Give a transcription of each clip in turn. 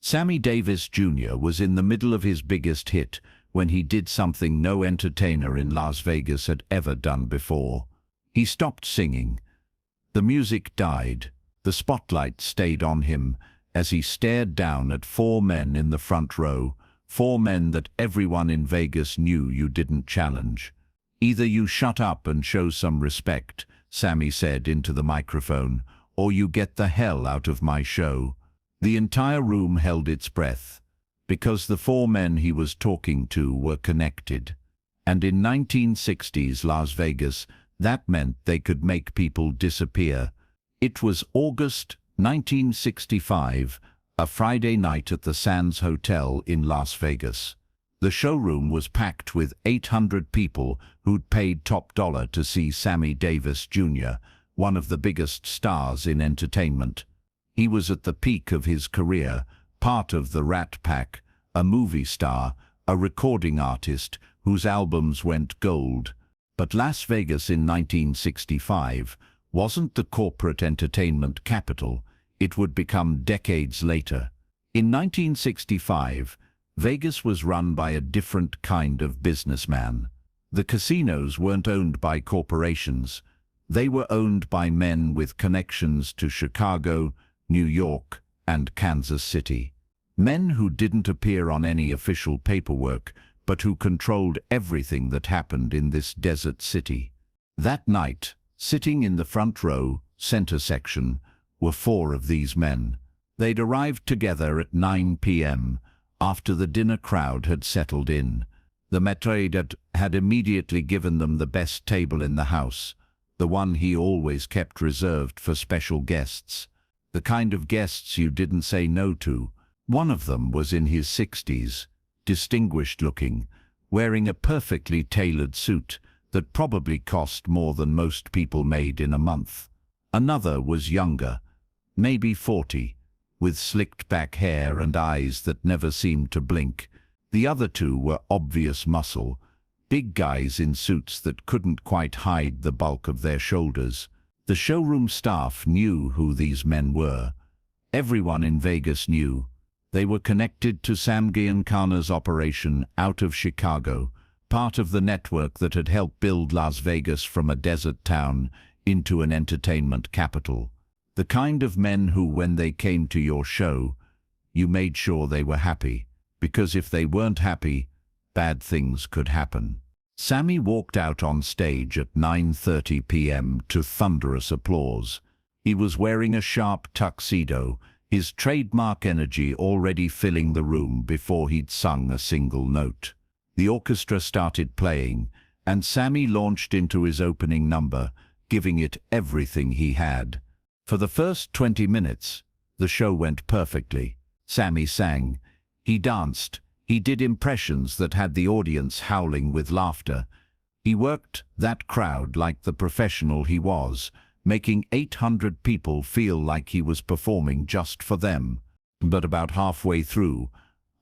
Sammy Davis Jr. was in the middle of his biggest hit when he did something no entertainer in Las Vegas had ever done before. He stopped singing. The music died. The spotlight stayed on him as he stared down at four men in the front row, four men that everyone in Vegas knew you didn't challenge. "Either you shut up and show some respect," Sammy said into the microphone, "or you get the hell out of my show." The entire room held its breath, because the four men he was talking to were connected. And in 1960s Las Vegas, that meant they could make people disappear. It was August 1965, a Friday night at the Sands Hotel in Las Vegas. The showroom was packed with 800 people who'd paid top dollar to see Sammy Davis Jr., one of the biggest stars in entertainment. He was at the peak of his career, part of the Rat Pack, a movie star, a recording artist whose albums went gold. But Las Vegas in 1965 wasn't the corporate entertainment capital it would become decades later. In 1965, Vegas was run by a different kind of businessman. The casinos weren't owned by corporations. They were owned by men with connections to Chicago, New York, and Kansas City. Men who didn't appear on any official paperwork, but who controlled everything that happened in this desert city. That night, sitting in the front row, center section, were four of these men. They'd arrived together at 9 p.m., after the dinner crowd had settled in. The maître had immediately given them the best table in the house, the one he always kept reserved for special guests. The kind of guests you didn't say no to. One of them was in his 60s, distinguished-looking, wearing a perfectly tailored suit that probably cost more than most people made in a month. Another was younger, maybe 40, with slicked-back hair and eyes that never seemed to blink. The other two were obvious muscle, big guys in suits that couldn't quite hide the bulk of their shoulders. The showroom staff knew who these men were. Everyone in Vegas knew. They were connected to Sam Giancana's operation out of Chicago, part of the network that had helped build Las Vegas from a desert town into an entertainment capital. The kind of men who, when they came to your show, you made sure they were happy, because if they weren't happy, bad things could happen. Sammy walked out on stage at 9:30 p.m. to thunderous applause. He was wearing a sharp tuxedo, his trademark energy already filling the room before he'd sung a single note. The orchestra started playing, and Sammy launched into his opening number, giving it everything he had. For the first 20 minutes, the show went perfectly. Sammy sang. He danced. He did impressions that had the audience howling with laughter. He worked that crowd like the professional he was, making 800 people feel like he was performing just for them. But about halfway through,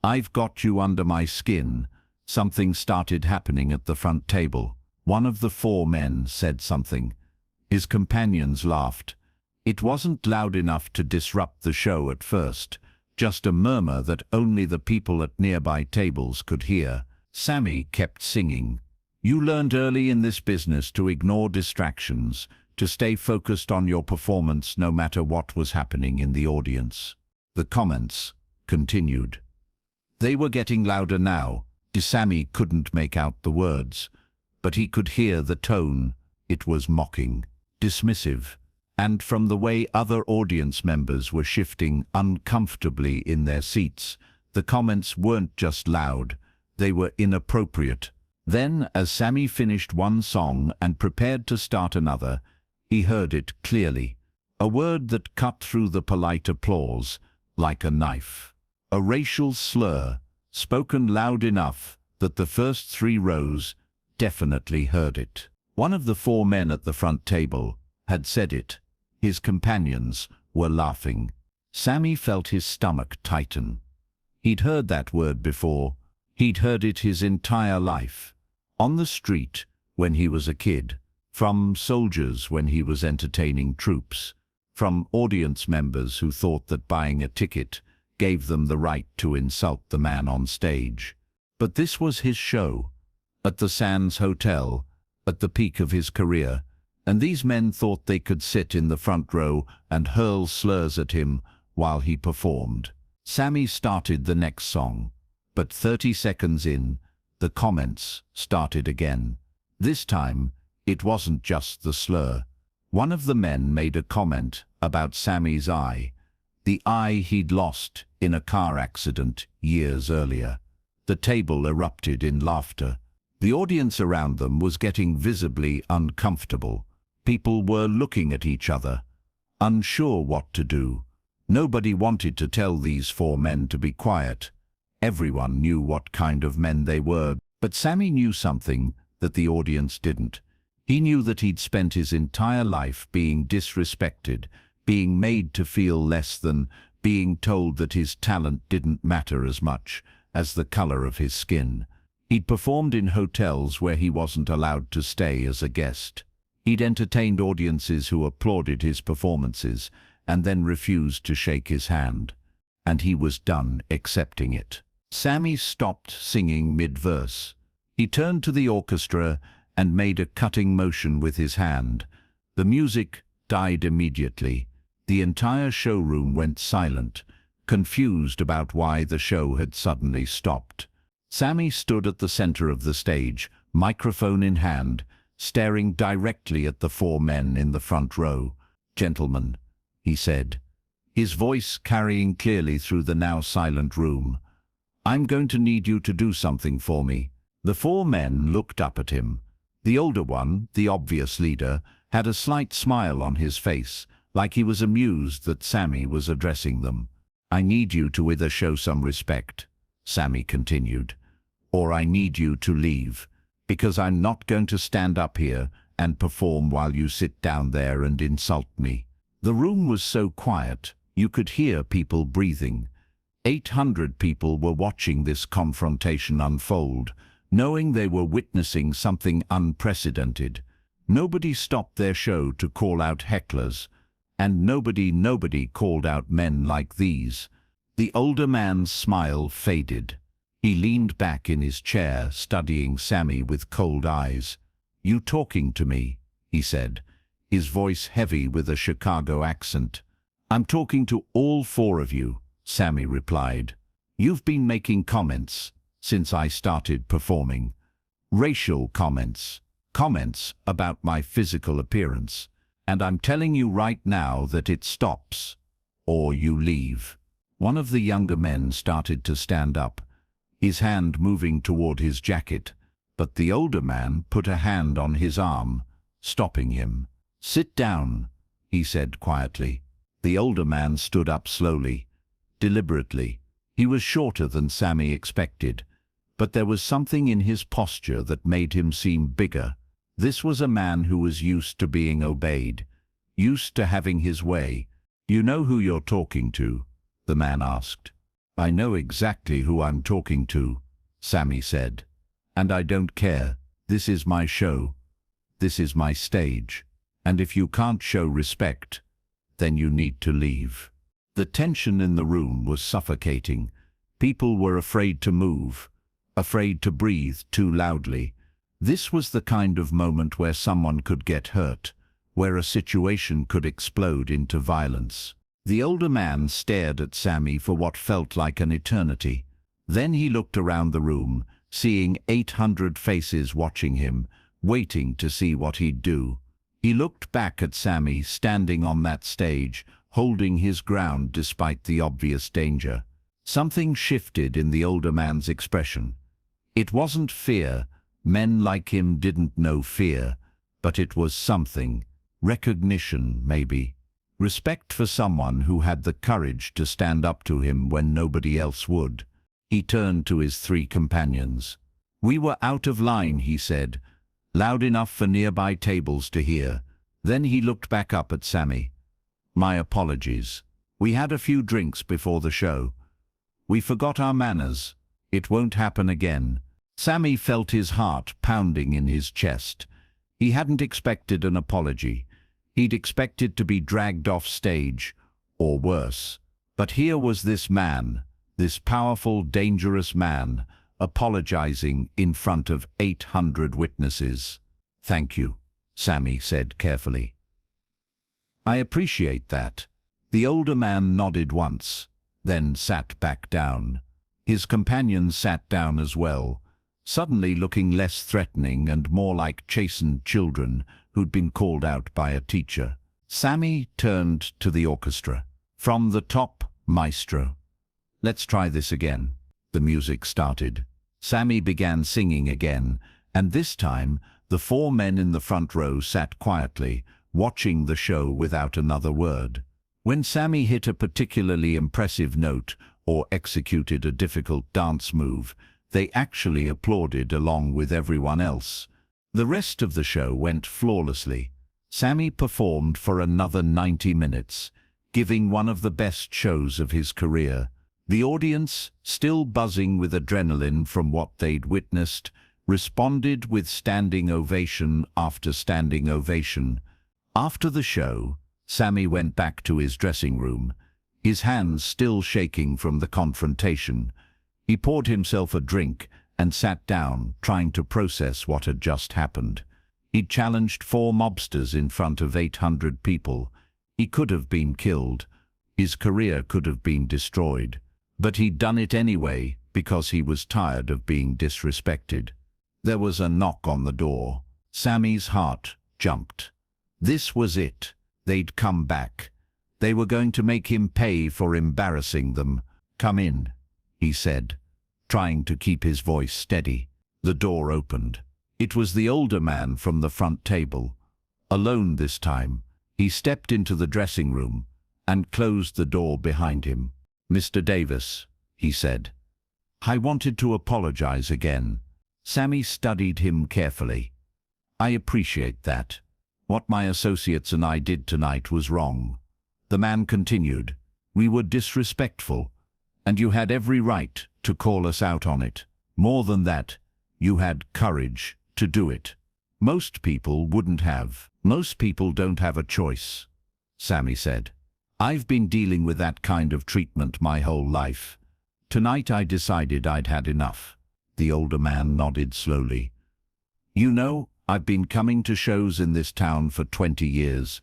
"I've got you under my skin," something started happening at the front table. One of the four men said something. His companions laughed. It wasn't loud enough to disrupt the show at first, just a murmur that only the people at nearby tables could hear. Sammy kept singing. "You learned early in this business to ignore distractions, to stay focused on your performance no matter what was happening in the audience." The comments continued. They were getting louder now. Sammy couldn't make out the words, but he could hear the tone. It was mocking, dismissive. And from the way other audience members were shifting uncomfortably in their seats, the comments weren't just loud, they were inappropriate. Then, as Sammy finished one song and prepared to start another, he heard it clearly. A word that cut through the polite applause like a knife. A racial slur, spoken loud enough that the first 3 rows definitely heard it. One of the four men at the front table had said it. His companions were laughing. Sammy felt his stomach tighten. He'd heard that word before. He'd heard it his entire life. On the street, when he was a kid. From soldiers when he was entertaining troops. From audience members who thought that buying a ticket gave them the right to insult the man on stage. But this was his show, at the Sands Hotel, at the peak of his career, and these men thought they could sit in the front row and hurl slurs at him while he performed. Sammy started the next song, but 30 seconds in, the comments started again. This time, it wasn't just the slur. One of the men made a comment about Sammy's eye, the eye he'd lost in a car accident years earlier. The table erupted in laughter. The audience around them was getting visibly uncomfortable. People were looking at each other, unsure what to do. Nobody wanted to tell these four men to be quiet. Everyone knew what kind of men they were, but Sammy knew something that the audience didn't. He knew that he'd spent his entire life being disrespected, being made to feel less than, being told that his talent didn't matter as much as the color of his skin. He'd performed in hotels where he wasn't allowed to stay as a guest. He'd entertained audiences who applauded his performances and then refused to shake his hand. And he was done accepting it. Sammy stopped singing mid-verse. He turned to the orchestra and made a cutting motion with his hand. The music died immediately. The entire showroom went silent, confused about why the show had suddenly stopped. Sammy stood at the center of the stage, microphone in hand, staring directly at the four men in the front row. "Gentlemen," he said, his voice carrying clearly through the now silent room, "I'm going to need you to do something for me." The four men looked up at him. The older one, the obvious leader, had a slight smile on his face, like he was amused that Sammy was addressing them. "I need you to either show some respect," Sammy continued, "or I need you to leave, because I'm not going to stand up here and perform while you sit down there and insult me." The room was so quiet, you could hear people breathing. 800 people were watching this confrontation unfold, knowing they were witnessing something unprecedented. Nobody stopped their show to call out hecklers, and nobody called out men like these. The older man's smile faded. He leaned back in his chair, studying Sammy with cold eyes. "You talking to me?" he said, his voice heavy with a Chicago accent. "I'm talking to all four of you," Sammy replied. "You've been making comments since I started performing. Racial comments, comments about my physical appearance. And I'm telling you right now that it stops, or you leave." One of the younger men started to stand up, his hand moving toward his jacket, but the older man put a hand on his arm, stopping him. "Sit down," he said quietly. The older man stood up slowly, deliberately. He was shorter than Sammy expected, but there was something in his posture that made him seem bigger. This was a man who was used to being obeyed, used to having his way. "You know who you're talking to?" the man asked. "I know exactly who I'm talking to," Sammy said. "And I don't care. This is my show. This is my stage. And if you can't show respect, then you need to leave." The tension in the room was suffocating. People were afraid to move, afraid to breathe too loudly. This was the kind of moment where someone could get hurt, where a situation could explode into violence. The older man stared at Sammy for what felt like an eternity. Then he looked around the room, seeing 800 faces watching him, waiting to see what he'd do. He looked back at Sammy standing on that stage, holding his ground despite the obvious danger. Something shifted in the older man's expression. It wasn't fear. Men like him didn't know fear, but it was something. Recognition, maybe. Respect for someone who had the courage to stand up to him when nobody else would. He turned to his three companions. "We were out of line," he said, loud enough for nearby tables to hear. Then he looked back up at Sammy. "My apologies. We had a few drinks before the show. We forgot our manners. It won't happen again." Sammy felt his heart pounding in his chest. He hadn't expected an apology. He'd expected to be dragged off stage, or worse. But here was this man, this powerful, dangerous man, apologizing in front of 800 witnesses. "Thank you," Sammy said carefully. "I appreciate that." The older man nodded once, then sat back down. His companions sat down as well, suddenly looking less threatening and more like chastened children who'd been called out by a teacher. Sammy turned to the orchestra. "From the top, maestro. Let's try this again." The music started. Sammy began singing again, and this time the 4 men in the front row sat quietly, watching the show without another word. When Sammy hit a particularly impressive note or executed a difficult dance move, they actually applauded along with everyone else. The rest of the show went flawlessly. Sammy performed for another 90 minutes, giving one of the best shows of his career. The audience, still buzzing with adrenaline from what they'd witnessed, responded with standing ovation after standing ovation. After the show, Sammy went back to his dressing room, his hands still shaking from the confrontation. He poured himself a drink and sat down, trying to process what had just happened. He'd challenged 4 mobsters in front of 800 people. He could have been killed. His career could have been destroyed. But he'd done it anyway because he was tired of being disrespected. There was a knock on the door. Sammy's heart jumped. This was it. They'd come back. They were going to make him pay for embarrassing them. "Come in," he said, trying to keep his voice steady. The door opened. It was the older man from the front table. Alone this time, he stepped into the dressing room and closed the door behind him. "Mr. Davis," he said, "I wanted to apologize again." Sammy studied him carefully. "I appreciate that. What my associates and I did tonight was wrong." The man continued, "We were disrespectful, and you had every right to call us out on it. More than that, you had courage to do it. Most people wouldn't have. Most people don't have a choice," Sammy said. "I've been dealing with that kind of treatment my whole life. Tonight I decided I'd had enough." The older man nodded slowly. "You know, I've been coming to shows in this town for 20 years.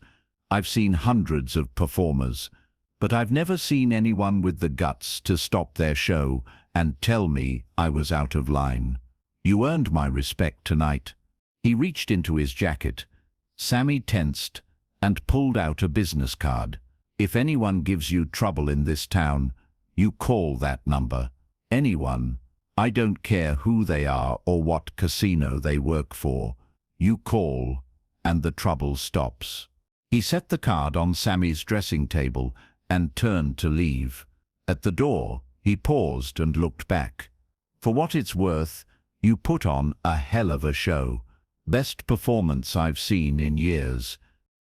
I've seen hundreds of performers, but I've never seen anyone with the guts to stop their show and tell me I was out of line. You earned my respect tonight." He reached into his jacket. Sammy tensed and pulled out a business card. "If anyone gives you trouble in this town, you call that number. Anyone. I don't care who they are or what casino they work for. You call, and the trouble stops." He set the card on Sammy's dressing table and turned to leave. At the door, he paused and looked back. "For what it's worth, you put on a hell of a show. Best performance I've seen in years."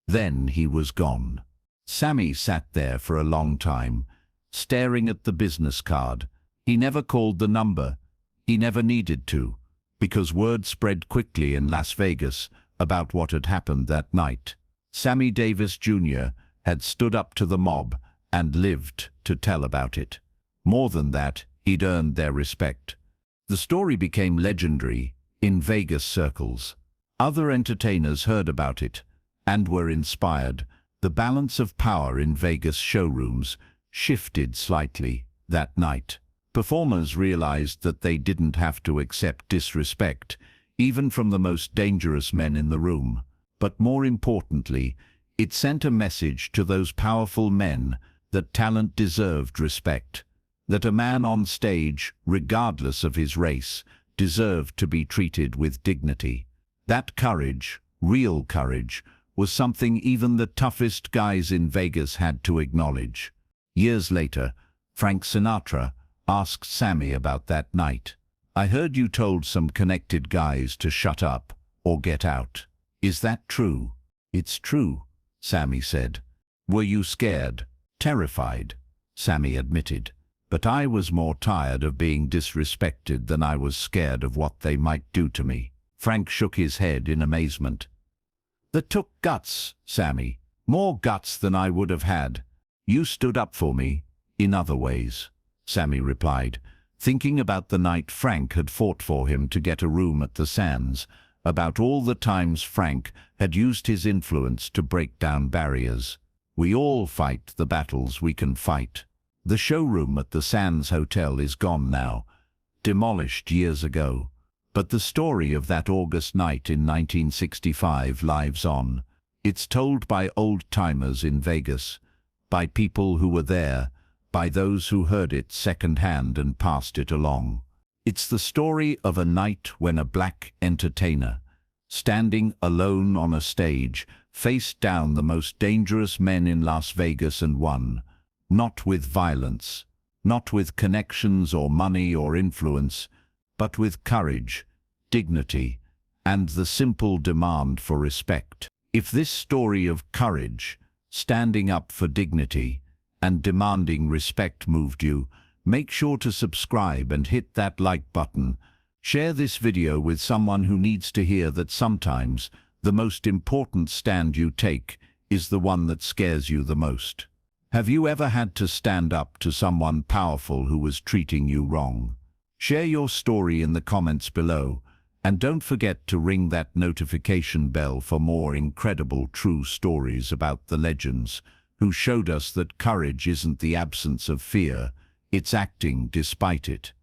Then he was gone. Sammy sat there for a long time, staring at the business card. He never called the number. He never needed to, because word spread quickly in Las Vegas about what had happened that night. Sammy Davis Jr. had stood up to the mob and lived to tell about it. More than that, he'd earned their respect. The story became legendary in Vegas circles. Other entertainers heard about it and were inspired. The balance of power in Vegas showrooms shifted slightly that night. Performers realized that they didn't have to accept disrespect, even from the most dangerous men in the room. But more importantly, it sent a message to those powerful men that talent deserved respect, that a man on stage, regardless of his race, deserved to be treated with dignity. That courage, real courage, was something even the toughest guys in Vegas had to acknowledge. Years later, Frank Sinatra asked Sammy about that night. "I heard you told some connected guys to shut up or get out. Is that true?" "It's true," Sammy said. "Were you scared?" "Terrified," Sammy admitted. "But I was more tired of being disrespected than I was scared of what they might do to me." Frank shook his head in amazement. "That took guts, Sammy. More guts than I would have had. You stood up for me, In other ways, Sammy replied, thinking about the night Frank had fought for him to get a room at the Sands, about all the times Frank had used his influence to break down barriers. We all fight the battles we can fight. The showroom at the Sands Hotel is gone now, demolished years ago. But the story of that August night in 1965 lives on. It's told by old-timers in Vegas, by people who were there, by those who heard it second-hand and passed it along. It's the story of a night when a black entertainer, standing alone on a stage, faced down the most dangerous men in Las Vegas and won, not with violence, not with connections or money or influence, but with courage, dignity, and the simple demand for respect. If this story of courage, standing up for dignity, and demanding respect moved you, make sure to subscribe and hit that like button. Share this video with someone who needs to hear that sometimes the most important stand you take is the one that scares you the most. Have you ever had to stand up to someone powerful who was treating you wrong? Share your story in the comments below, and don't forget to ring that notification bell for more incredible true stories about the legends who showed us that courage isn't the absence of fear, it's acting despite it.